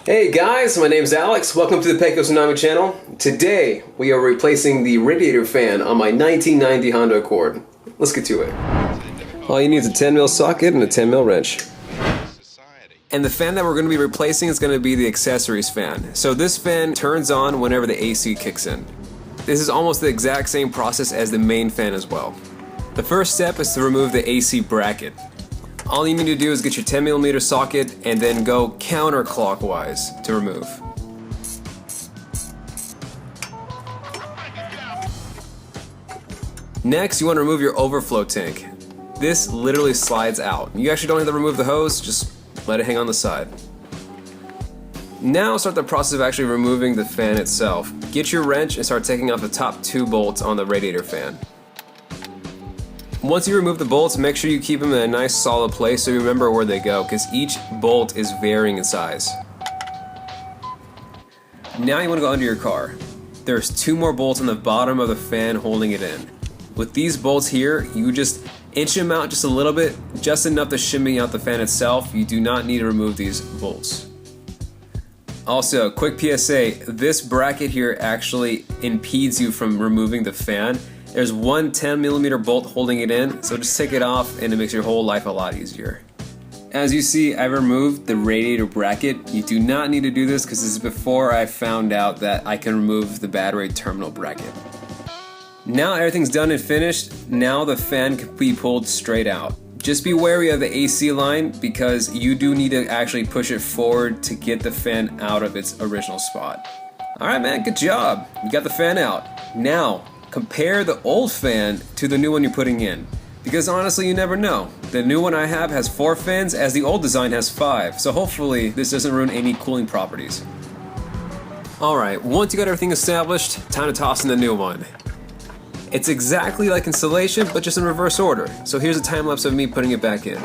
Hey guys, my name's Alex. Welcome to the Peko Tsunami channel. Today we are replacing the radiator fan on my 1990 Honda Accord. Let's get to it. All you need is a 10mm socket and a 10mm wrench. And the fan that we're going to be replacing is going to be the accessories fan. So this fan turns on whenever the AC kicks in. This is almost the exact same process as the main fan as well. The first step is to remove the AC bracket. All you need to do is get your 10mm socket and then go counterclockwise to remove. Next, you want to remove your overflow tank. This literally slides out. You actually don't have to remove the hose, just let it hang on the side. Now start the process of actually removing the fan itself. Get your wrench and start taking off the top 2 bolts on the radiator fan. Once you remove the bolts, make sure you keep them in a nice solid place so you remember where they go, because each bolt is varying in size. Now you want to go under your car. There's 2 more bolts on the bottom of the fan holding it in. With these bolts here, you just inch them out just a little bit, just enough to shimmy out the fan itself. You do not need to remove these bolts. Also, quick PSA, this bracket here actually impedes you from removing the fan. There's one 10mm bolt holding it in, so just take it off and it makes your whole life a lot easier. As you see, I removed the radiator bracket. You do not need to do this because this is before I found out that I can remove the battery terminal bracket. Now everything's done and finished. Now the fan can be pulled straight out. Just be wary of the AC line because you do need to actually push it forward to get the fan out of its original spot. Alright man, good job. You got the fan out. Now, compare the old fan to the new one you're putting in. Because honestly, you never know. The new one I have has 4 fins, as the old design has 5. So hopefully this doesn't ruin any cooling properties. Alright, once you got everything established, time to toss in the new one. It's exactly like installation, but just in reverse order. So here's a time lapse of me putting it back in.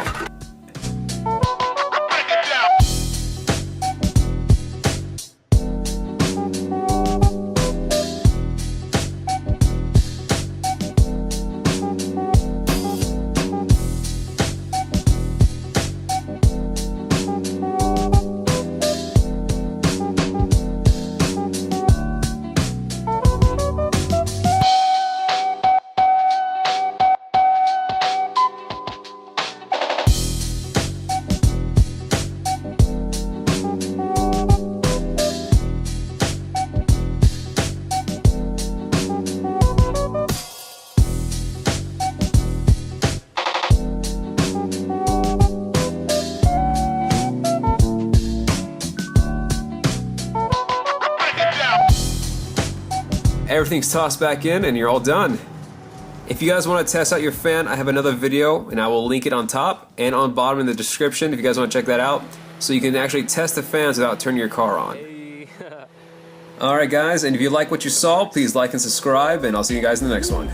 Everything's tossed back in and you're all done. If you guys want to test out your fan, I have another video and I will link it on top and on bottom in the description if you guys want to check that out, so you can actually test the fans without turning your car on. Alright guys, and if you like what you saw, please like and subscribe, and I'll see you guys in the next one.